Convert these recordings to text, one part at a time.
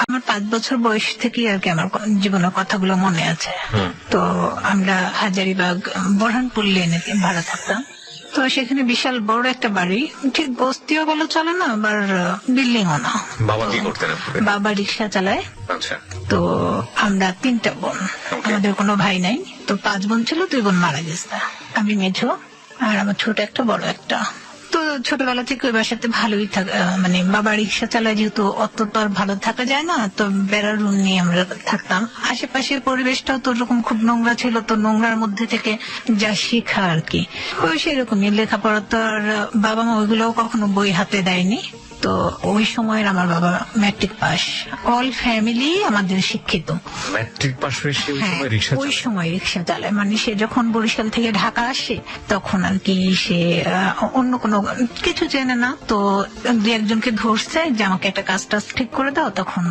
আমার 5 বছর বয়স থেকে আর কি আমার জীবনের কথাগুলো মনে আছে। তো আমরা হাজারীবাগ বোরহানপুর লেনে ভাড়া থাকতাম। তো সেখানে বিশাল বড় একটা বাড়ি, ঠিক বস্তিও বলা চলে না, আবার বিল্ডিংও না। বাবা কি করতেন? বাবা রিক্সা চালায়। আচ্ছা। তো আমরা 3টা বোন, আমাদের কোনো ভাই নাই। তো 5 বোন ছিল, 2 বোন মারা গেছে। আমি মেঝো, আর আমার ছোট একটা বড় একটা। তো ছোটবেলা থেকে ওই বাসাতে ভালোই মানে বাবা রিক্সা চালায়, যেহেতু অত তো আর ভালো থাকা যায় না, তো বেড়ার রুম নিয়ে আমরা থাকতাম। আশেপাশের পরিবেশটাও তো ওরকম খুব নোংরা ছিল, তো নোংরার মধ্যে থেকে যা শিখা আর কি, ওই সেরকমই লেখাপড়া। তো আর বাবা মা ওইগুলোও কখনো বই হাতে দেয়নি। তো ওই সময়ের আমার বাবা ম্যাট্রিক পাস, অল ফ্যামিলি আমাদের শিক্ষিত। ম্যাট্রিক পাস হয়ে সে ওই সময় রিক্সা চালায়, মানে সে যখন বরিশাল থেকে ঢাকা আসে তখন আর কি সে অন্য কোনো কিছু চেনে না। তো 2-1জনকে ধরছে যে আমাকে একটা কাজ টাজ ঠিক করে দাও, তখন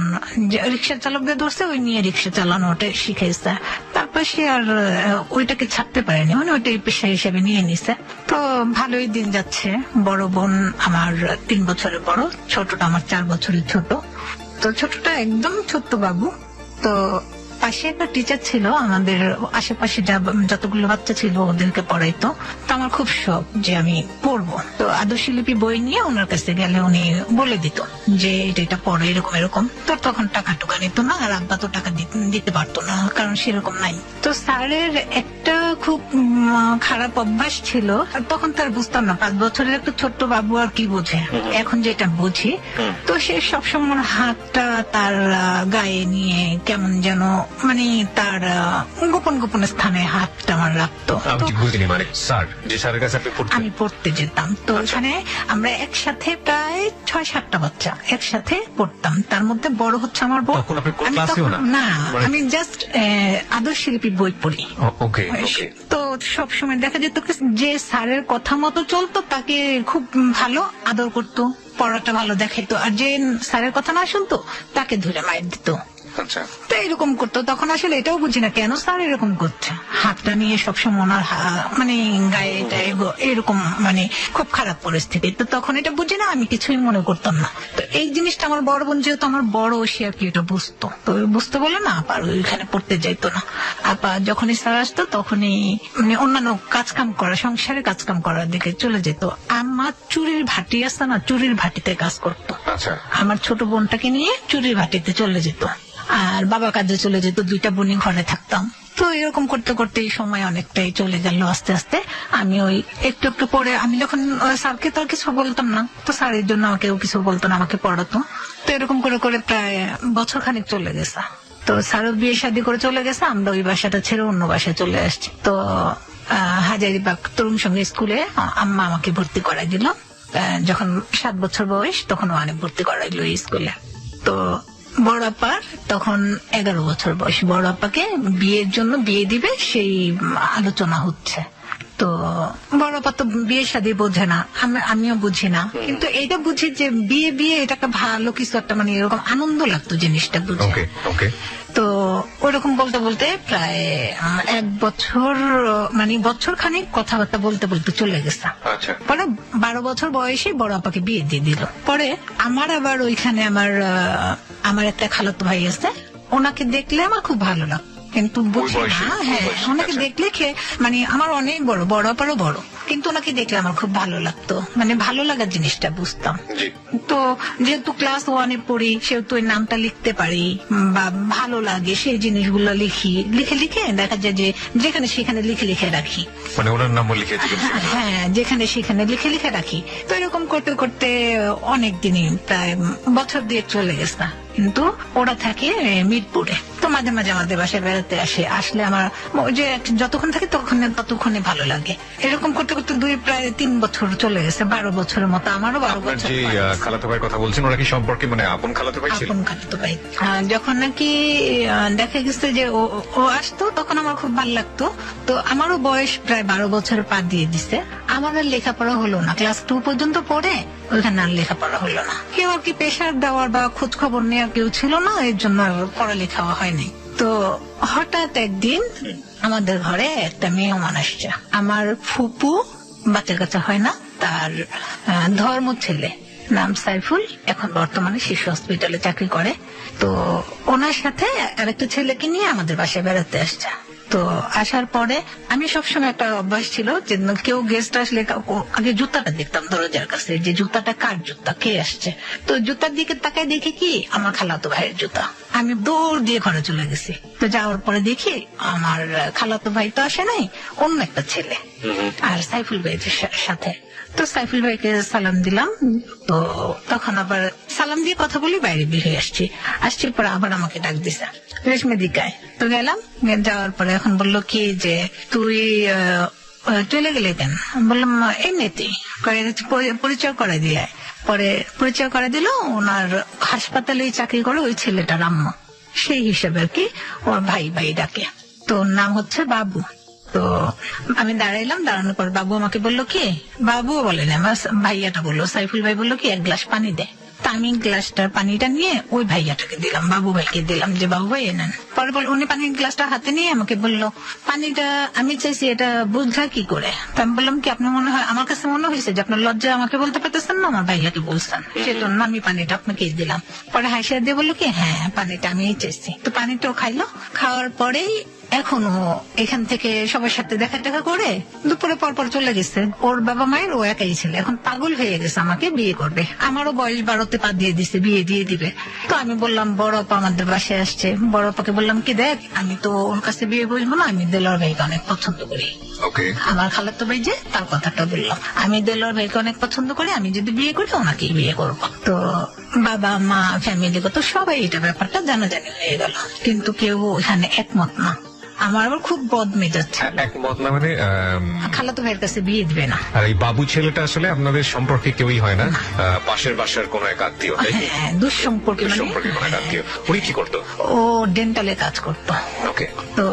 রিক্সা চালকদের ধরছে, ওই নিয়ে রিক্সা চালানো ওটা শিখেছে। তারপর সে আর ওইটাকে ছাড়তে পারেনি, মানে ওইটাই পেশা হিসেবে নিয়ে নিছে। তো ভালোই দিন যাচ্ছে। বড় বোন আমার 3 বছরের বড়, ছোটটা আমার 4 বছরের ছোট। তো ছোটটা একদম ছোট্ট বাবু। তো পাশে একটা টিচার ছিল, আমাদের আশেপাশে যতগুলো বাচ্চা ছিল ওদেরকে পড়াইতো। তো আমার খুব শখ যে আমি পড়বো। তো আদর্শলিপি বই নিয়ে ওনার কাছে গেলে উনি বলে দিত যে এটা পড়ো, এরকম এরকম। তো তখন টাকা টুকা নিত না, আর আব্বা তো টাকা দিতে পারতো না, কারণ সেরকম নাই। তো স্যারের একটা খুব খারাপ অভ্যাস ছিল, তখন তার বুঝতাম না, 5 বছরের একটা ছোট্ট বাবু আর কি বোঝে, এখন যেটা বুঝি। তো সে সবসময় হাতটা তার গায়ে নিয়ে কেমন যেন, মানে তার গোপন গোপন স্থানে হাতটা আমার রাখতো। মানে স্যার যে স্যারের কাছে আমি পড়তে যেতাম। তো ওখানে আমরা একসাথে প্রায় 6-7টা বাচ্চা একসাথে পড়তাম। তার মধ্যে বড় হচ্ছে আমার বড়। না, আমি জাস্ট আদর্শলিপি বই পড়ি। তো সবসময় দেখা যেত যে স্যারের কথা মতো চলতো তাকে খুব ভালো আদর করতো, পড়াটা ভালো দেখাইতো, আর যে স্যারের কথা না শুনতো তাকে ধরে মাইর দিত। তো এরকম করতো। তখন আসলে এটাও বুঝি না কেন স্যার এরকম করছে, হাতটা নিয়ে সবসময় ওনার মানে গায়ে এরকম, মানে খুব খারাপ পরিস্থিতি। তো তখন এটা বুঝি না, আমি কিছুই মনে করতাম না। তো এই জিনিসটা আমার বড় বোন, যেহেতু আমার বড়, সে আর কি এটা বুঝতো। তো বুঝতে বলে না, আপা ওইখানে পড়তে যাইতো না। আপা যখনই স্যার আসতো তখনই মানে অন্যান্য কাজকাম করা, সংসারের কাজকাম করার দিকে চলে যেত। আমার চুরির ভাটি আছে না, চুরির ভাটিতে কাজ করতো। আমার ছোট বোনটাকে নিয়ে চুরির ভাটিতে চলে যেত, আর বাবা কাজে চলে যেত, 2টা বোনই ঘরে থাকতাম। তো এরকম করতে করতে এই সময় অনেকটাই চলে গেল। আস্তে আস্তে আমি ওই একটু একটু পরে, আমি যখন স্যারকে তো আর কিছু বলতাম না, তো স্যারের জন্য আমাকেও কিছু বলতো না, আমাকে পড়াতো। তো এরকম করে করে প্রায় বছর খানিক চলে গেছে। তো স্যারও বিয়ে শাদী করে চলে গেছে, আমরা ওই বাসাটা ছেড়ে অন্য বাসায় চলে আসছি। তো হাজারীবাগ তরুণ সংঘ স্কুলে আম্মা আমাকে ভর্তি করাই দিল। যখন 7 বছর বয়স তখন অনেক ভর্তি করাইলো এই স্কুলে। তো বড় আপার তখন 11 বছর বয়স, বড় আপাকে বিয়ের জন্য বিয়ে দিবে সেই আলোচনা হচ্ছে। তো বড় আপা তো বিয়ে শাদী বোঝে না, আমিও বুঝি না, কিন্তু এটা বুঝি যে বিয়ে এটা একটা ভালো কিছু একটা, মানে এরকম আনন্দ লাগতো জিনিসটা বুঝে। তো ওরকম বলতে বলতে প্রায় 1 বছর, মানে বছর খানিক কথাবার্তা বলতে বলতে চলে গেছে। পরে 12 বছর বয়সে বড় আপাকে বিয়ে দিয়ে দিল। পরে আমার আবার ওইখানে আমার একটা খালাতো ভাই আছে, ওনাকে দেখলে আমার খুব ভালো লাগতো, কিন্তু বুঝি না। হ্যাঁ, ওনাকে দেখলে মানে আমার অনেক বড় আপারও বড়, কিন্তু ওনাকে দেখলে আমার খুব ভালো লাগতো, মানে ভালো লাগার জিনিসটা বুঝতাম। তো যেহেতু ক্লাস 1-এ পড়ি, সেহেতু ওই নামটা লিখতে পারি বা ভালো লাগে, সেই জিনিসগুলো লিখে লিখে দেখা যায় যে যেখানে সেখানে লিখে রাখি, মানে ওনার নামও লিখে। হ্যাঁ, যেখানে সেখানে লিখে রাখি। তো এরকম করতে করতে অনেক দিনই, প্রায় বছর 2 চলে গেছে। কিন্তু ওরা থাকে মিরপুরে। তো মাঝে মাঝে আমাদের বাসায় বেড়াতে আসলে আমার যে যতক্ষণ থাকে ততক্ষণে ভালো লাগে। এরকম করতে করতে প্রায় 3 বছর চলে গেছে, 12 বছরের মতো। আমারও 12 বছর। যে খালাতো ভাইয়ের কথা বলছেন, ওরা কি সম্পর্কে মানে আপন খালাতো ভাই ছিল? আপন খালাতো ভাই। যখন নাকি দেখা গেছে যে ও আসতো, তখন আমার খুব ভালো লাগতো। তো আমারও বয়স প্রায় 12 বছরের পা দিয়ে দিছে। আমার আর লেখাপড়া হলো না, ক্লাস 2 পর্যন্ত পড়ে ওইখানে আর লেখাপড়া হলো না। কেউ আর কি প্রেশার দেওয়ার বা খোঁজ খবর নেওয়ার কেউ ছিল না, এর জন্য আর পড়ালেখা হয়নি। তো হঠাৎ একদিন আমাদের ঘরে একটা মেহমান আসছে। আমার ফুপু, বাচ্চা কাচ্চা হয় না, তার ধর্ম ছেলে নাম সাইফুল, এখন বর্তমানে শিশু হসপিটালে চাকরি করে। তো ওনার সাথে আরেকটা ছেলেকে নিয়ে আমাদের বাসায় বেড়াতে আসছে। তো আসার পরে আমি সবসময় একটা অভ্যাস ছিল যে কেউ গেস্ট আসলে আগে জুতাটা দেখতাম দরজার কাছে, যে জুতাটা কার জুতা, কে আসছে। তো জুতার দিকে তাকায় দেখি কি আমার খালাতো ভাইয়ের জুতা। আমি দৌড় দিয়ে ঘরে চলে গেছি। তো যাওয়ার পরে দেখি আমার খালাতো ভাই তো আসে নাই, অন্য একটা ছেলে আর সাইফুল ভাইয়ের সাথে। তো সাইফুল ভাইকে সালাম দিলাম। তো তখন আবার সালাম দিয়ে কথা বলি বাইরে বের হয়ে আসছি পরে আবার আমাকে ডাক দিছে, রেশমি দিকায়। তো গেলাম, যাওয়ার পরে এখন বললো কি যে তুই চলে গেলে কেন? বললাম এমনিতেই, পরিচয় করে দিয়ে। পরে পরিচয় করে দিল, ওনার হাসপাতালে চাকরি করে ওই ছেলেটার আম্মা, সেই হিসেবে আর কি ওর ভাই ডাকে। তো ওর নাম হচ্ছে বাবু। তো আমি দাঁড়াইলাম, দাঁড়ানোর পর বাবু আমাকে বললো কি, বাবুও বলে না, আমার ভাইয়াটা বললো, সাইফুল ভাই বললো কি এক গ্লাস পানি দে। তা আমি গ্লাসটার পানিটা নিয়ে ওই ভাইয়াটাকে দিলাম, বাবু ভাইকে দিলাম যে বাবু ভাই এনেন। পরে উনি পানির গ্লাসটা হাতে নিয়ে আমাকে বললো পানিটা আমি চাইছি এটা বুঝা কি করে। তো আমি বললাম কি আপনার মনে হয়, আমার কাছে মনে হয়েছে যে আপনার লজ্জা আমাকে বলতে পারতেছেন না, আমার ভাইয়াকে বলছেন, সেজন্য আমি পানিটা আপনাকে দিলাম। পরে হাসিয়া দিয়ে বললো কি হ্যাঁ পানিটা আমি চাইছি। তো পানিটাও খাইলো। খাওয়ার পরেই এখনো এখান থেকে সবার সাথে দেখা করে দুপুরে পর চলে গেছে। ওর বাবা মায়ের ও একাই ছিল, এখন পাগল হয়ে গেছে, আমাকে বিয়ে করবে। আমারও বয়স 12তে পা দিয়ে দিছে, বিয়ে দিয়ে দিবে। তো আমি বললাম বড় আপা আমাদের বাসায় আসছে, বড় আপাকে বললাম কি দেখ আমি তো ওর কাছে বিয়ে বসবো না, আমি দেলোয়ার ভাইকে অনেক পছন্দ করি। আমার খালাতো ভাই যে, তার কথাটা বললাম, আমি দেলোয়ার ভাইকে অনেক পছন্দ করি, আমি যদি বিয়ে করি ওনাকেই বিয়ে করবো। তো বাবা মা ফ্যামিলিগত সবাই এটা ব্যাপারটা জানাজানি হয়ে গেল, কিন্তু কেউ এখানে একমত না। আমার আবার খুব বদ মেজাজ ছিল, একমত না মানে খালাতো ভাইয়ের কাছে বিয়ে দিবে না। আর এই বাবু ছেলেটা আসলে আপনাদের সম্পর্কে কেউই হয় না, পাশের বাসার কোন এক আত্মীয়। হ্যাঁ, দুঃসম্পর্কে কোন এক আত্মীয়। উনি কি করতো? ও ডেন্টালে কাজ করতো। ওকে। তো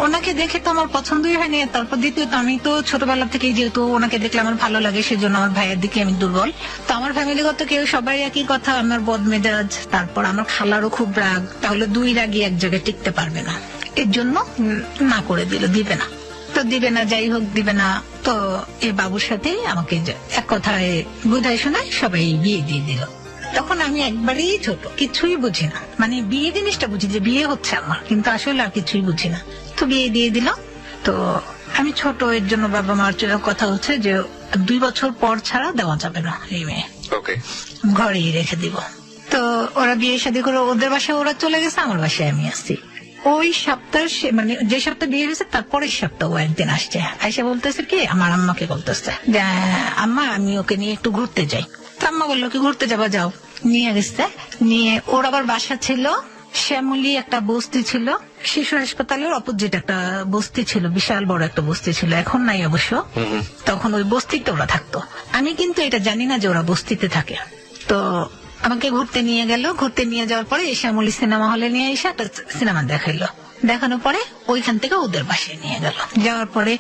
ওনাকে দেখে তো আমার পছন্দই হয়নি। তারপর দ্বিতীয়ত আমি তো ছোটবেলা থেকেই যেহেতু ওনাকে দেখলে আমার ভালো লাগে, সেজন্য আমার ভাইয়ের দিকে আমি দুর্বল। তো আমার ফ্যামিলিগত কেউ সবাই একই কথা, আমার বদ মেজাজ। তারপর আমার খালারও খুব রাগ, তাহলে দুই রাগই এক জায়গায় টিকতে পারবে না, এর জন্য না করে দিল, দিবে না। তো দিবে না, যাই হোক দিবে না। তো এই বাবুর সাথে আমাকে এক কথায় বুঝাই শোনায় সবাই বিয়ে দিয়ে দিল। তখন আমি একবারেই ছোট, কিছুই বুঝি না, মানে বিয়ে জিনিসটা বুঝি যে বিয়ে হচ্ছে আমার, কিন্তু আসলে আর কিছুই বুঝি না। তো বিয়ে দিয়ে দিল। তো আমি ছোট, এর জন্য বাবা মার কথা হচ্ছে যে 2 বছর পর ছাড়া দেওয়া যাবে না এই মেয়ে, ঘরেই রেখে দিব। তো ওরা বিয়ে শাদী করে ওদের বাসায় ওরা চলে গেছে, আমার বাসায় আমি আসছি। ওই সপ্তাহ মানে যে সপ্তাহ বিয়ে হয়েছে তারপরের সপ্তাহ ও একদিন আসছে, আইসা বলতেছে কি আমার আম্মাকে বলতেছে যে আম্মা আমি ওকে নিয়ে একটু ঘুরতে যাই। তো আম্মা বললো কি ঘুরতে যাবা, যাও। নিয়ে গেছে, নিয়ে ওর আবার বাসা ছিল শ্যামলী, একটা বস্তি ছিল শিশু হাসপাতালের অপোজিট, একটা বস্তি ছিল, বিশাল বড় একটা বস্তি ছিল, এখন নাই অবশ্য। তখন ওই বস্তিতে ওরা থাকতো। আমি কিন্তু এটা জানি না যে ওরা বস্তিতে থাকে। তো আমাকে ঘুরতে নিয়ে গেল, ঘুরতে নিয়ে যাওয়ার পরে শ্যামলী সিনেমা হলে নিয়ে এসে একটা সিনেমা দেখাইলো। দেখানোর পরে ওইখান থেকে ওদের বাসায় নিয়ে গেল। যাওয়ার পরে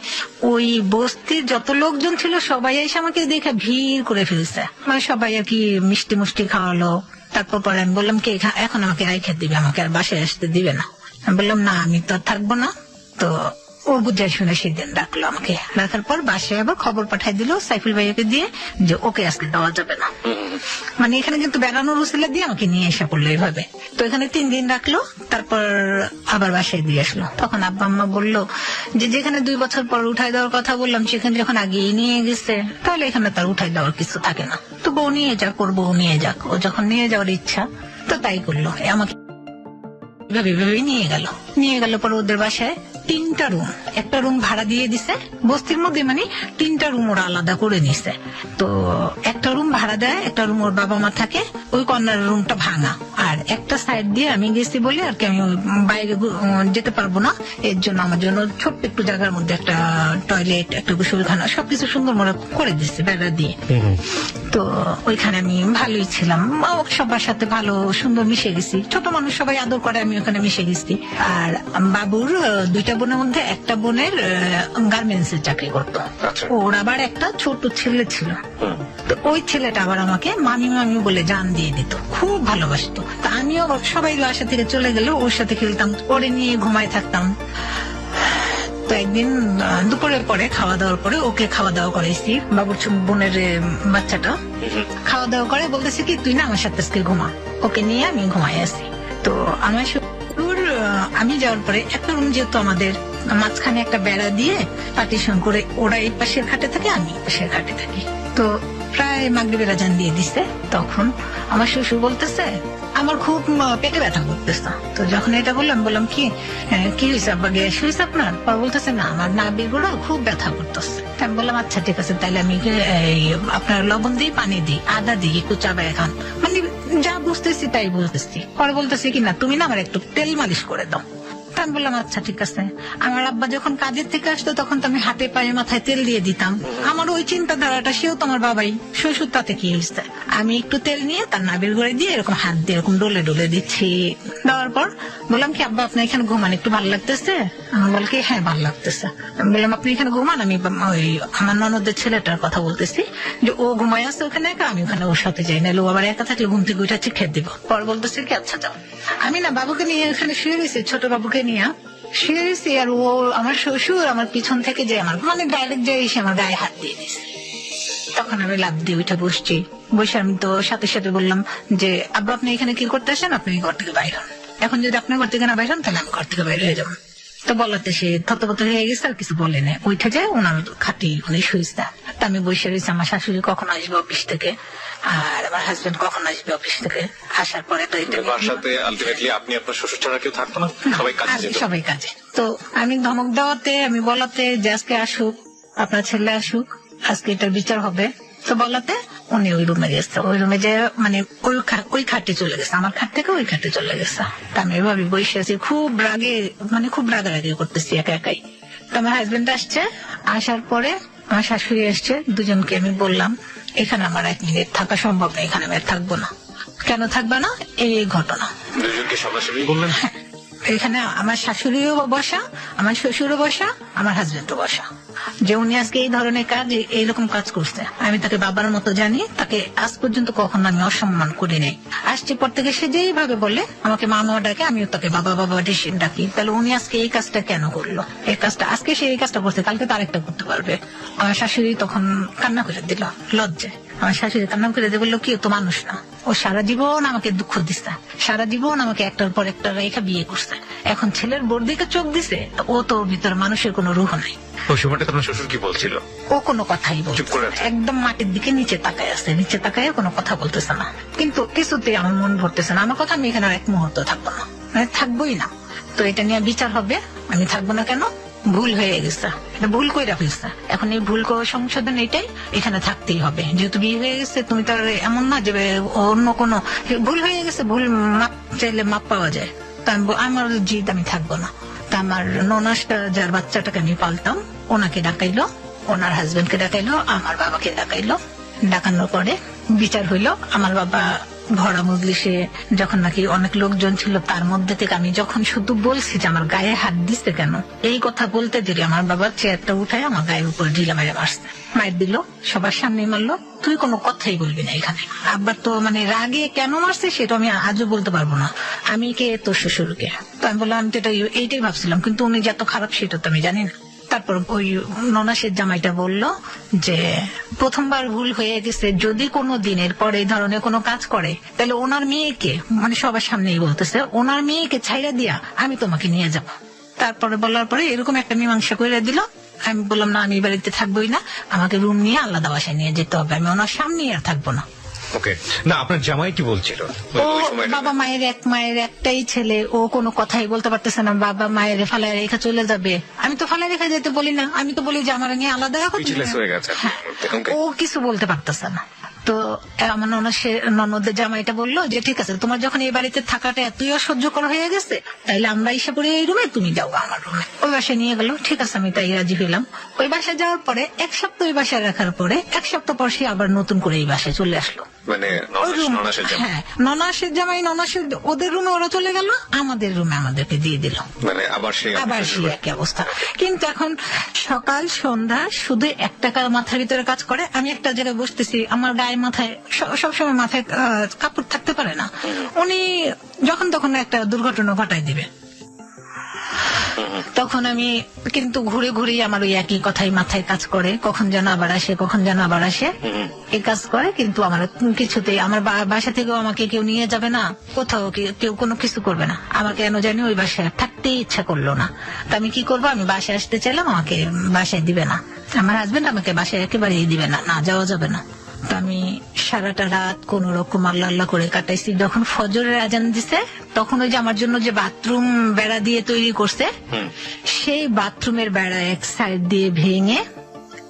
ওই বস্তির যত লোকজন ছিল সবাই এসে আমাকে দেখে ভিড় করে ফেলছে, মানে সবাই আর কি মিষ্টি মুষ্টি খাওয়ালো। তারপর পরে আমি বললাম কি এখন আমাকে রাইখে দিবে, আমাকে আর বাসায় আসতে দিবে না। আমি বললাম না আমি তো থাকবো না। তো ও বুঝাই শুনে সেদিন ডাকলো আমাকে, রাখার পর বাসায় আবার খবর পাঠাই দিল সাইফুল ভাইয়াকে দিয়ে যে ওকে আজকে দেওয়া যাবে না। মানে এখানে কিন্তু বেড়ানোর উসিলা দিয়ে আমাকে নিয়ে এসে পড়লো এইভাবে। তো এখানে 3 দিন রাখলো, তারপর আবার বাসায় দিয়ে আসলো। তখন আব্বা আম্মা বললো যে যেখানে 2 বছর পর উঠাই দেওয়ার কথা বললাম সেখানে যখন আগেই নিয়ে গেছে তাহলে এখানে তার উঠাই দেওয়ার কিছু থাকে না। তো বউ নিয়ে যাক, ওর বউ নিয়ে যাক, ও যখন নিয়ে যাওয়ার ইচ্ছা তো তাই করলো। আমাকে এভাবে নিয়ে গেল পরে ওদের বাসায় 3টা রুম, একটা রুম ভাড়া দিয়ে দিছে বস্তির মধ্যে, মানে 3টা রুম ওরা আলাদা করে নিছে। তো একটা রুম ভাড়া দেয়, একটা রুম ওর বাবা মা থাকে, ওই কর্নার রুমটা ভাঙা। আর একটা সাইড দিয়ে আমি গেছি বলে আর কি আমি বাইরে যেতে পারবো না, এর জন্য আমার জন্য ছোট্ট একটু জায়গার মধ্যে একটা টয়লেট, একটা গোসলখানা, সবকিছু সুন্দর মনে করে দিচ্ছে বেড়া দিয়ে। তো ওইখানে আমি ভালোই ছিলাম, সবার সাথে ভালো সুন্দর মিশে গেছি, ছোট মানুষ সবাই আদর করে, আমি ওখানে মিশে গেছি। আর বাবুর 2টা বোনের মধ্যে একটা বোনের গার্মেন্টস এর চাকরি করতো, ওর আবার একটা ছোট ছেলে ছিল। তো ওই ছেলেটা আবার আমাকে মামি মামি বলে জান দিয়ে দিত, খুব ভালোবাসতো। তা আমিও সবাই বাসা থেকে চলে গেলে ওর সাথে খেলতাম, ওরে নিয়ে ঘুমায় থাকতাম। তো একদিন দুপুরের পরে খাওয়া দাওয়ার পরে ওকে খাওয়া দাওয়া করাইছি, বাবুর বোনের বাচ্চাটা খাওয়া দাওয়া করে বলতেছে কি তুই না আমার সাথে আজকে ঘুমা। ওকে নিয়ে আমি ঘুমাই আছি। তো আমার শ্বশুর আমি যাওয়ার পরে একটা রুম যেহেতু আমাদের, মাঝখানে একটা বেড়া দিয়ে পার্টিশন করে, ওরা এই পাশের খাটে থাকে আমি এই পাশের খাটে থাকি। তো প্রায় মাগরিবের আজান দিয়ে দিছে, তখন আমার শ্বশুর বলতেছে আমার খুব পেটে ব্যথা করতেছে। তো যখন এটা বললাম, বললাম কি হয়েছে আব্বা, গ্যাস হয়েছে আপনার? পরে বলতেছে না, আমার নাভির গোড়া খুব ব্যথা করতেছে। আমি বললাম আচ্ছা ঠিক আছে, তাইলে আমি আপনার লবণ দিই, পানি দিই, আদা দিই, একটু চাবায় খান, মানে যা বুঝতেছি তাই বলতেছি। পরে বলতেছি কি না তুমি না আমার একটু তেল মালিশ করে দাও। আমি বললাম আচ্ছা ঠিক আছে। আমার আব্বা যখন কাজের থেকে আসতো তখন তো আমি হাতে পায়ে মাথায় তেল দিয়ে দিতাম। আমার ওই চিন্তাধারাটা, সেও তো আমার বাবাই, শ্বশুর তাতে কি হয়েছে। আমি একটু তেল নিয়ে তার নাভির গোড়ে দিয়ে এরকম হাত দিয়ে এরকম ডলে ডলে দিচ্ছি। দেওয়ার পর বললাম কি আব্বা আপনি এখানে ঘুমান, একটু ভালো লাগতেছে? আমার বল কি হ্যাঁ ভালো লাগতেছে। আমি বললাম আপনি এখানে ঘুমান, আমি ওই আমার ননদের ছেলেটার কথা বলতেছি যে ও ঘুমাই আসছে ওখানে একা, আমি ওখানে ওর সাথে যাই, নাহলে ও আবার একা থাকলে ঘুম থেকে উঠাচ্ছি খেয়ে দিব। পর বলতেছে কি আচ্ছা যাও। আমি না বাবুকে নিয়ে এখানে শুয়ে গেছি, ছোট বাবুকে নিয়ে শুয়ে গেছি, আর ও আমার শ্বশুর আমার পিছন থেকে যে আমার মানে ডাইরেক্ট যে এসে আমার গায়ে হাত দিয়ে দিছে। তখন আমি লাফ দিয়ে উঠে বসছি, বসে আমি তো সাথে সাথে বললাম যে আব্বা আপনি এখানে কি করতে আসেন, আপনি ঘর থেকে বাইর হন, এখন যদি আপনি ঘর থেকে না বাইর হন তাহলে আমি ঘর থেকে বাইরে হয়ে যাবো। তো বলাতে সে থতপত হয়ে গেছে, আর কিছু বলে না, উঠে যায় ওনার খাটি উনি শুয়েছে। তা আমি বসে রয়েছি, আমার শাশুড়ি কখন আসবে অফিস থেকে, আর আমার হাজবেন্ড কখন আসবে অফিস থেকে। আসার পরে তো বাসাতে আলটিমেটলি আপনি আপনার শ্বশুর ছাড়া কেউ থাকতো না, সবাই কাজে যেত। সবাই কাজে। তো আমি ধমক দেওয়াতে, আমি বলাতে যে আজকে আসুক, আপনার ছেলে আসুক, আজকে এটার বিচার হবে। তো বলাতে উনি ওই রুমে গেছে, ওই রুমে যে মানে ওই খাটে চলে গেছে, আমার খাট থেকে ওই খাটে চলে গেছে। তা আমি এভাবে বসে আছি, খুব রাগে, মানে খুব রাগারাগি করতেছি একা একাই। তো আমার হাজবেন্ড আসছে, আসার পরে আমার শাশুড়ি আসছে, দুজনকে আমি বললাম এখানে আমার 1 মিনিট থাকা সম্ভব না, এখানে আমি আর থাকবো না। কেন থাকবে না? এই ঘটনা। দুজনকে সামনাসামনি বললেন? এখানে আমার শাশুড়িও বসা, আমার শ্বশুরও বসা, আমার হাজবেন্ডও বসা, যে উনি আজকে এই ধরনের কাজ, এইরকম কাজ করছে। আমি তাকে বাবার মতো জানি, তাকে আজ পর্যন্ত কখনো আমি অসম্মান করি নাই। আসছে পর থেকে সে যেইভাবে বলে আমাকে মা মা ডাকে, আমিও তাকে বাবা বাবা ডাকি। তাহলে উনি আজকে এই কাজটা কেন করলো? এই কাজটা আজকে সে এই কাজটা করছে, কালকে তো আরেকটা করতে পারবে। আমার শাশুড়ি তখন কান্না করে দিল লজ্জায়। আমার শাশুড়ি কান্না করে দিয়ে বললো কি তো মানুষ না, ও সারা জীবন আমাকে দুঃখ দিচ্ছে, সারা জীবন আমাকে একটার পর একটা রেখা বিয়ে করছে, এখন ছেলের বোর দিকে চোখ দিছে, তো ও তো ওর ভিতরে মানুষের কোনো রুহ নাই। ওই সময়টা তোমার শ্বশুর কি বলছিল? ও কোনো কথাই বলছে, একদম মাটির দিকে নিচে তাকায় আছে, নিচে তাকায় কোনো কথা বলতেছে না। কিন্তু কিছুতেই আমার মন ভরতেছে না, আমার কথা আমি এখানে আর এক মুহূর্ত থাকবো না, মানে থাকবোই না। তো এটা নিয়ে বিচার হবে, আমি থাকবো না কেন? ভুল হয়ে গেছে, এটা ভুল কইরা ফেলছে, এখন এই ভুল সংশোধন এটাই, এখানে থাকতেই হবে। যেহেতু বিয়ে হয়ে গেছে, তুমি তো এমন না যে অন্য কোনো ভুল হয়ে গেছে, ভুল মাপ চাইলে মাপ পাওয়া যায়। তা আমার জিদ, আমি থাকবো না। তা আমার ননাসটা, যার বাচ্চাটাকে আমি পালতাম, ওনাকে ডাকাইলো, ওনার হাজবেন্ডকে ডাকাইলো, আমার বাবাকে ডাকাইলো। ডাকানোর পরে বিচার হইলো। আমার বাবা ভরা মজলিসে যখন নাকি অনেক লোকজন ছিল, তার মধ্যে থেকে আমি যখন শুধু বলছি যে আমার গায়ে হাত দিচ্ছে কেন, এই কথা বলতে দেরি আমার বাবার চেয়ারটা উঠায় আমার গায়ের উপর ঢিলা মেরে মারছে, মার দিল, সবার সামনে মারলো। তুই কোনো কথাই বলবি না এখানে। আব্বার তো মানে রাগে কেন মারছে সেটা আমি আজও বলতে পারবো না। আমি কে তোর শ্বশুরকে? তো আমি বললাম আমি তো এইটাই ভাবছিলাম, কিন্তু উনি যে এত খারাপ সেটা তো আমি জানি না। তারপর ওই ননাসের জামাইটা বলল যে প্রথমবার ভুল হয়ে গেছে, যদি কোনো দিনের পরে এই ধরনের কোনো কাজ করে তাহলে ওনার মেয়েকে, মানে সবার সামনেই বলতেছে, ওনার মেয়েকে ছাইড়া দিয়া আমি তোমাকে নিয়ে যাব। তারপরে বলার পরে এরকম একটা মীমাংসা করে দিল। আমি বললাম না, আমি বাড়িতে থাকবোই না, আমাকে রুম নিয়ে আলাদা বাসায় নিয়ে যেতে হবে, আমি ওনার সামনে আর থাকবো না। ওকে, না আপনার জামাই কি বলছিল? বাবা মায়ের একটাই ছেলে, ও কোনো কথাই বলতে পারতেছে না, বাবা মায়ের ফালায় রেখা চলে যাবে। আমি তো ফালায় রেখা যেতে বলি না, আমি তো বলি যে আমার নিয়ে আলাদা রাখো। ও কিছু বলতে পারতেছে না। তো আমার ননদের জামাইটা বললো যে ঠিক আছে, তোমার যখন এই বাড়িতে থাকাটা এতই অসহ্য করা হয়ে গেছে, তাইলে আমরা এসে পড়ি এই রুমে, তুমি যাও আমার রুমে। ওই বাসায় নিয়ে গেল, ঠিক আছে আমি তাই রাজি হইলাম। ওই বাসায় যাওয়ার পরে 1 সপ্তাহ ওই বাসায় রাখার পরে 1 সপ্তাহ পর সে আবার নতুন করে এই বাসায় চলে আসলো। মানে হ্যাঁ, ননাসের জামাই ননাসের ওদের রুমে ওরা চলে গেল, আমাদের রুমে আমাদেরকে দিয়ে দিল, মানে আবার সেই একই অবস্থা। কিন্তু এখন সকাল সন্ধ্যা শুধু একটা মাথার ভিতরে কাজ করে। আমি একটা জায়গায় বসতেছি, আমার গায়ে মাথায় সবসময় মাথায় কাপড় থাকতে পারে না, উনি যখন তখন একটা দুর্ঘটনা ঘটাই দিবে। তখন আমি কিন্তু ঘুরে ঘুরে আমার ওই একই কথাই মাথায় কাজ করে, কখন যেন আবার আসে, কখন যেন আবার আসে, এই কাজ করে। কিন্তু আমার কিছুতেই আমার বাসা থেকেও আমাকে কেউ নিয়ে যাবে না, কোথাও কেউ কোনো কিছু করবে না। আমাকে কেন জানি ওই বাসায় থাকতে ইচ্ছা করলো না। তা আমি কি করবো, আমি বাসায় আসতে চাইলাম, আমাকে বাসায় দিবে না। আমার হাজবেন্ড আমাকে বাসায় একেবারেই দিবে না, না যাওয়া যাবে না। তো আমি সারাটা রাত কোন রকম আল্লাহ আল্লাহ করে কাটাইছি। যখন ফজরের আজান দিছে তখন ওই যে আমার জন্য যে বাথরুম বেড়া দিয়ে তৈরি করছে, সেই বাথরুমের বেড়া এক সাইড দিয়ে ভেঙে,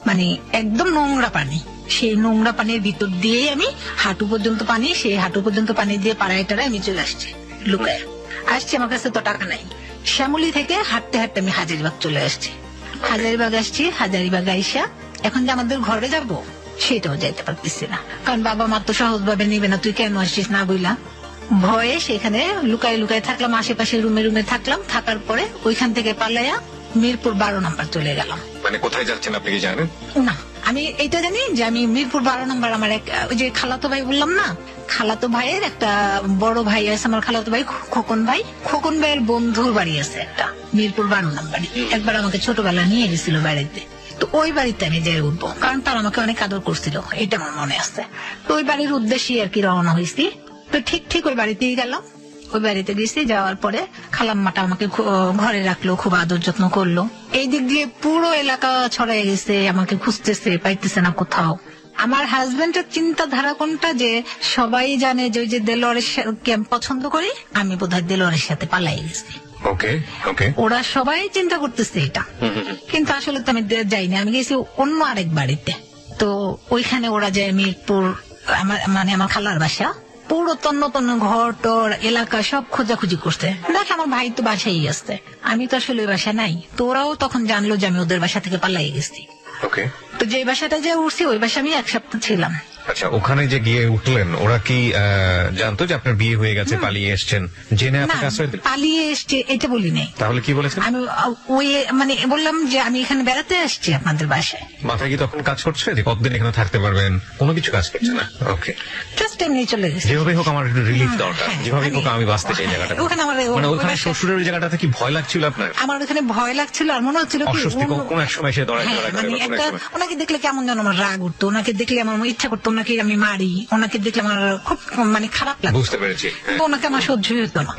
মানে একদম নোংরা পানি, সেই নোংরা পানির ভিতর দিয়ে আমি হাঁটু পর্যন্ত পানি, সেই হাঁটু পর্যন্ত পানি দিয়ে পাড়ায় টাড়ায় আমি চলে আসছি, লুকায় আসছি। আমার কাছে তো টাকা নাই। শ্যামলী থেকে হাঁটতে হাঁটতে আমি হাজারিবাগ চলে আসছি। হাজারিবাগ আসছি, হাজারিবাগ আইসা এখন যে আমাদের ঘরে যাব সেটাও যাইতে পারতেছি না, কারণ বাবা মা তো সহজ ভাবে নিবে না, তুই কেন আসছিস না বইলা। ভয়ে সেখানে লুকায় লুকায় থাকলাম, আশেপাশে রুমে রুমে থাকলাম। থাকার পরে ওইখান থেকে পালাইয়া মিরপুর 12 নম্বর চলে গেলাম। মানে কোথায় যাচ্ছেন আপনি কি জানেন? না, আমি এইটা জানি যে আমি মিরপুর 12 নম্বর, আমার এক ওই যে খালাতো ভাই বললাম না, খালাতো ভাইয়ের একটা বড় ভাই আছে, আমার খালাতো ভাই খোকন ভাই, খোকন ভাইয়ের বন্ধুর বাড়ি আছে একটা মিরপুর 12 নম্বরে। একবার আমাকে ছোটবেলা নিয়ে গেছিল বাড়িতে, তো ওই বাড়িতে আমি যাই উঠবো, কারণ তার আমাকে অনেক আদর করছিল, এটা আমার মনে আছে। তো ওই বাড়ির উদ্দেশ্যে আর কি রওনা হয়েছি। তো ঠিক ওই বাড়িতেই গেলাম। ওই বাড়িতে গেছি, যাওয়ার পরে খালাম্মাটা আমাকে ঘরে রাখলো, খুব আদর যত্ন করলো। এই দিক দিয়ে পুরো এলাকা ছড়াই গেছে, আমাকে খুঁজতেছে, পাইতেছে না কোথাও। আমার হাজবেন্ডের চিন্তাধারা কোনটা, যে সবাই জানে যে ওই যে দেলোয়ারের পছন্দ করি, আমি বোধহয় দেলোয়ারের সাথে পালাই গেছি। ওকে ওকে, ওরা সবাই চিন্তা করতেছে এটা, কিন্তু আসলে তো আমি যাইনি, আমি গেছি অন্য আরেক বাড়িতে। তো ওইখানে ওরা যায় মিরপুর, মানে আমার খালার বাসা, পুরো তন্ন তন্ন ঘর টর এলাকা সব খোঁজাখুঁজি করছে। দেখ আমার ভাই তো বাসায় আসছে, আমি তো আসলে ওই বাসা নাই। তো ওরাও তখন জানলো যে আমি ওদের বাসা থেকে পালাই গেছি। ওকে, তো যে বাসাটা যে উঠছি ওই বাসা আমি 1 সপ্তাহ ছিলাম। আচ্ছা, ওখানে যে গিয়ে উঠলেন, ওরা কি জানতো যে আপনার বিয়ে হয়ে গেছে, পালিয়ে এসছেন, জেনে আপনাকে আশ্রয় দিল? পালিয়ে এসছে এটা বলি নাই। তাহলে কি বলেছেন? আমি ওই মানে বললাম যে আমি এখানে বেড়াতে আসছি আপনাদের বাসায়। মাথায় কি তখন কাজ করছে যে কতদিন এখানে থাকতে পারবেন? কোনো কিছু কাজ করছে না। ওকে, জাস্ট এমনি চলে গেছে। যেভাবে হোক আমার একটু রিলিফ দরকার, যেভাবে হোক আমি বাঁচতে চাই জায়গাটা। ওখানে আমার মানে ওখানে শ্বশুরের ওই জায়গাটাতে কি ভয় লাগছিল আপনার? আমার ওখানে ভয় লাগছিল, আর মনে হচ্ছিল কি অস্বস্তি কোন এক সময় সে দৌড়ায় মানে একটা ওনাকে দেখলে কেমন যেন আমার রাগ উঠতো, ওনাকে দেখলে আমার ইচ্ছা করতো ওনাকে আমি মারি, ওনাকে দেখলে আমার খুব মানে খারাপ লাগতো। বুঝতে পেরেছি। ওনাকে আমার সহ্য হতো না।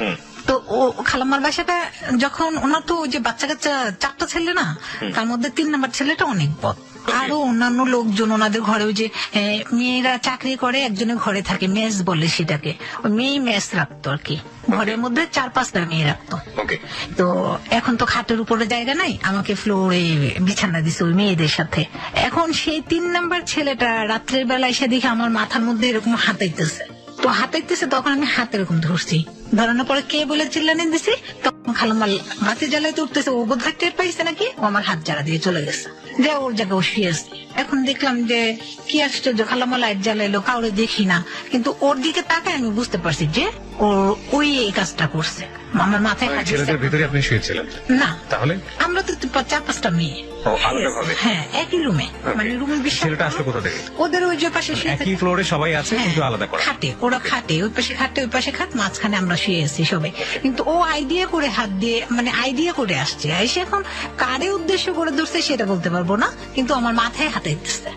তো ও খালাম্মার বাসাটা যখন, ওনার তো ওই যে বাচ্চা কাচ্চা 4টা ছেলে না, তার মধ্যে 3 নম্বর ছেলেটা অনেক বদ। আরো অন্যান্য লোকজন ওনাদের ঘরে, ওই যে মেয়েরা চাকরি করে, একজনের ঘরে থাকে, মেস বলে সেটাকে, ওই মেয়ে মেস রাখতো আর কি, ঘরের মধ্যে 4-5টা মেয়ে রাখতো। তো এখন তো খাটের উপরে জায়গা নাই, আমাকে ফ্লোরে বিছানা দিছে ওই মেয়েদের সাথে। এখন সেই 3 নম্বর ছেলেটা রাত্রের বেলা এসে দেখে আমার মাথার মধ্যে এরকম হাতাইতেছে। তো হাতাইতেছে, তখন আমি হাত এরকম ধরছি, ধরানোর পরে কে বলে চিল্লানি দিছি, তখন খালাম্মা বাতি জ্বালাইতে উঠতেছে, ও বোধহয় টের পাইছে নাকি, ও আমার হাত জ্বালা দিয়ে চলে গেছে, যে ওর জায়গায় শুয়েছে। এখন দেখলাম যে কি আশ্চর্য, খালাম্মা লাইট জ্বালাইলো, কাউরে দেখি না, কিন্তু ওর দিকে তাকায় আমি বুঝতে পারছি যে ওই এই কাজটা করছে। আমার মাথায় হাত দিছে। ছেলেদের ভিতরে আপনি শুয়েছিলেন? না, তাহলে আমরা তো 4-5টা মেয়ে। হ্যাঁ, একই রুমে, মানে রুমের বিষয়। ছেলেটা আসলো কোথা থেকে? ওদের ওই যে পাশে একই ফ্লোরে সবাই আছে, কিন্তু আলাদা করা খাটে, ওরা খাটে, ওই পাশে খাটে, ওই পাশে খাট, মাঝখানে আমরা শুয়ে আছি সবাই। কিন্তু ও আইডিয়া করে হাত দিয়ে, মানে আইডিয়া করে আসছে, এসে এখন কারে উদ্দেশ্য করে ধরছে সেটা বলতে পারবো না, কিন্তু আমার মাথায় হাতাইতেছে।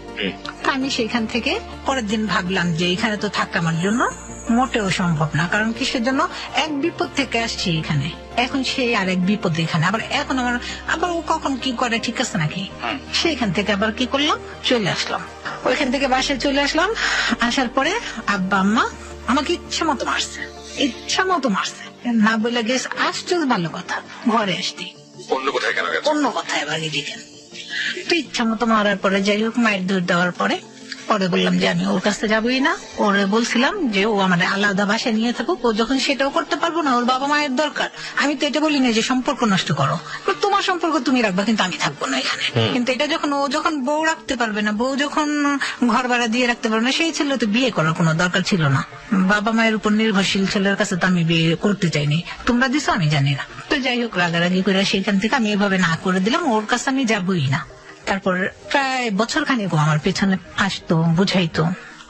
আমি সেখান থেকে পরের দিন ভাবলাম যে এখানে তো থাকা আমার জন্য মোটেও সম্ভব না, কারণ কিসের জন্য, এক বিপদ থেকে আসছি এখানে, এখন সেই আরেক বিপদ এখানে আবার। এখন আমার আবার ও কখন কি করে ঠিক আছে নাকি, সেখান থেকে আবার কি করলাম, চলে আসলাম। ওইখান থেকে বাসায় চলে আসলাম। আসার পরে আব্বা আম্মা আমাকে ইচ্ছা মতো মারছে, ইচ্ছা মতো মারছে, না বলে গেছে আশ্চর্য ভালো কথা, ঘরে আসতে অন্য কোথায় কেন গেছে, অন্য কথায় আবার এদিকে। তো ইচ্ছা মতো মারার পরে যাই হোক, মায়ের দূর দেওয়ার পরে বললাম যে আমি ওর কাছে যাবোই না। ওরে বলছিলাম যে ও আমার আলাদা বাসায় নিয়ে থাকুক, ও যখন সেটাও করতে পারবো না, ওর বাবা মায়ের দরকার। আমি তো এটা বলি না যে সম্পর্ক নষ্ট করো, তোমার সম্পর্ক তুমি রাখবা, কিন্তু আমি থাকবো না এখানে। কিন্তু এটা যখন ও যখন বউ রাখতে পারবে না, বউ যখন ঘর ভাড়া দিয়ে রাখতে পারবে না, সেই ছেলে তো বিয়ে করার কোনো দরকার ছিল না। বাবা মায়ের উপর নির্ভরশীল ছেলের কাছে তো আমি বিয়ে করতে চাইনি, তোমরা দিছো আমি জানি না। তো যাই হোক, রাগারাগি করে সেখান থেকে আমি এভাবে না করে দিলাম, ওর কাছে আমি যাবোই না। তারপর প্রায় বছর খানিক আমার পেছনে আসতো, বুঝাইতো,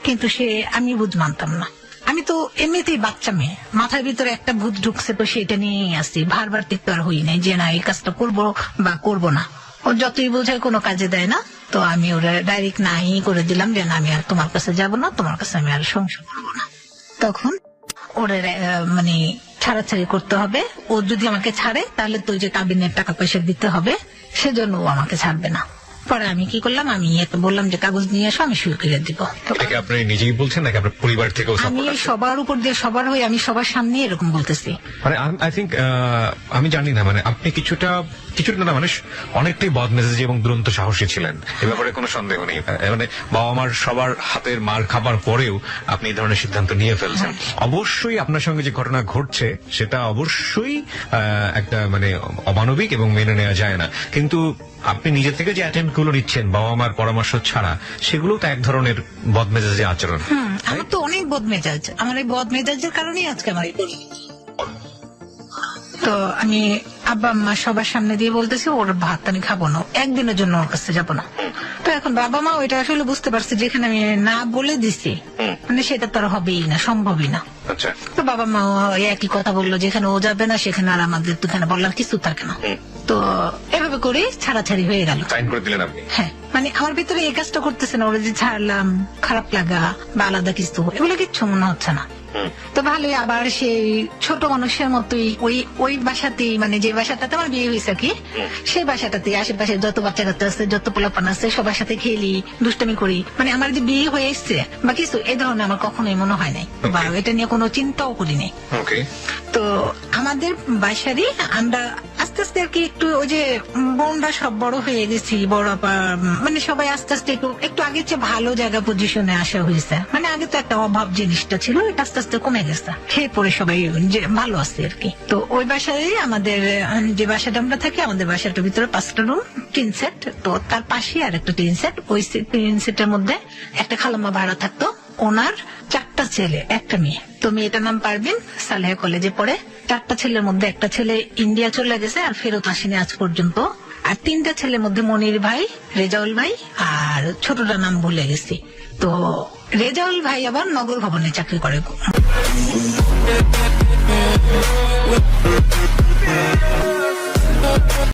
কিন্তু সে আমি বুঝ মানতাম না। আমি তো এমনিতেই বাচ্চা মেয়ে, মাথার ভিতরে একটা ভূত ঢুকছে, তো সেটা নিয়েই আসি, ভারবার তিক্তর হই নাই যে না এই কাজটা করবো বা করবো না। ও যতই বোঝায় কোনো কাজে দেয় না, তো আমি ওরা ডাইরেক্ট নাই করে দিলাম যে না আমি আর তোমার কাছে যাব না, তোমার কাছে আমি আর সংসার করবো না। তখন ওরা মানে ছাড়াছাড়ি করতে হবে, ও যদি আমাকে ছাড়ে তাহলে তো ওই যে কাবিনের টাকা পয়সা দিতে হবে, সেজন্য ও আমাকে ছাড়বে না। পরে আমি কি করলাম, আমি একে বললাম যে কাগজ নিয়ে এসো, আমি সই করে দিব। এটা কি আপনি নিজেই বলছেন নাকি আপনার পরিবার থেকেও আমি support আছে? সবার উপর দিয়ে সবার হয়ে আমি সবার সামনে এরকম বলতেছি। মানে আই থিঙ্ক আমি জানি না, মানে আপনি কিছুটা না মানে অনেকটাই বদমেজাজি এবং দুরন্ত সাহসী ছিলেন, এ ব্যাপারে কোনো সন্দেহ নেই। মানে বাবা মার সবার হাতের মার খাবার পরেও আপনি এই ধরনের সিদ্ধান্ত নিয়ে ফেলছেন। অবশ্যই আপনার সঙ্গে যে ঘটনা ঘটছে সেটা অবশ্যই একটা মানে অমানবিক এবং মেনে নেওয়া যায় না, কিন্তু আপনি নিজে থেকে যে অ্যাটেম্প গুলো নিচ্ছেন বাবা মার পরামর্শ ছাড়া, সেগুলো তো এক ধরনের বদমেজাজি আচরণ। আমার তো অনেক বদমেজাজ, আমার এই বদমেজাজের কারণেই আজকে আমার এই পরিণতি। তো আমি আব্বা আম্মা সবার সামনে দিয়ে বলতেছি ওর ভাত আমি খাবো না, একদিনের জন্য ওর কাছে যাবো না। তো এখন বাবা মা ওইটা আসলে বুঝতে পারছে, যেখানে আমি না বলে দিছি মানে সেটা তো আর হবেই না, সম্ভবই না। আচ্ছা, তো বাবা মা একই কথা বললো, যেখানে ও যাবে না সেখানে আর আমাদের দোকানে বললাম কিছু থাকে না। তো এভাবে করে ছাড়াছাড়ি হয়ে গেল। সাইন করে দিলেন আপনি? হ্যাঁ, মানে আমার ভিতরে এই কাজটা করতেছে না, ওরা যে ছাড়লাম খারাপ লাগা বা আলাদা কিছু এগুলো কিচ্ছু মনে হচ্ছে না। তো ভালোই, আবার সেই ছোট মানুষের মতোই ওই বাসাতেই, মানে যে বাসাটাতে আমার বিয়ে হয়েছে কি, সেই বাসাটাতে আশেপাশে যত বাচ্চা কাচ্চা আছে, যত পোলাপান আছে, সবার সাথে খেলি, দুষ্টামি করি। মানে আমার যে বিয়ে হয়ে এসছে বা কিছু এই ধরনের আমার কখনোই মনে হয় নাই, বা এটা নিয়ে কোনো চিন্তাও করি নাই। তো আমাদের বাসারই আমরা আস্তে আস্তে আর কি একটু ওই যে বোনরা সব বড় হয়ে গেছি, বড় মানে সবাই আস্তে আস্তে একটু আগের চেয়ে ভালো জায়গা পজিশনে আসা হয়েছে। মানে আগে তো একটা অভাব জিনিসটা ছিল, এটা আস্তে আস্তে কমে গেছে, খেয়ে পরে সবাই যে ভালো আছে আর কি। তো ওই বাসায় আমাদের যে বাসাটা আমরা থাকি, আমাদের বাসাটার ভিতরে 5টা রুম, 3 সেট, তো তার পাশে আর একটা 3 সেট, ওই 3 সেটের মধ্যে একটা খালাম্মা ভাড়া থাকতো, ওনার 4টা ছেলে 1টা মেয়ে। তো মেয়েটার নাম পারবিন, সালেহা কলেজে পড়ে। 4টা ছেলের মধ্যে একটা ছেলে ইন্ডিয়া চলে গেছে আর ফেরত আসেনি আজ পর্যন্ত। আর 3টা ছেলের মধ্যে মনির ভাই, রেজাউল ভাই আর ছোটটার নাম ভুলে গেছি। তো রেজাউল ভাই আবার নগর ভবনে চাকরি করে।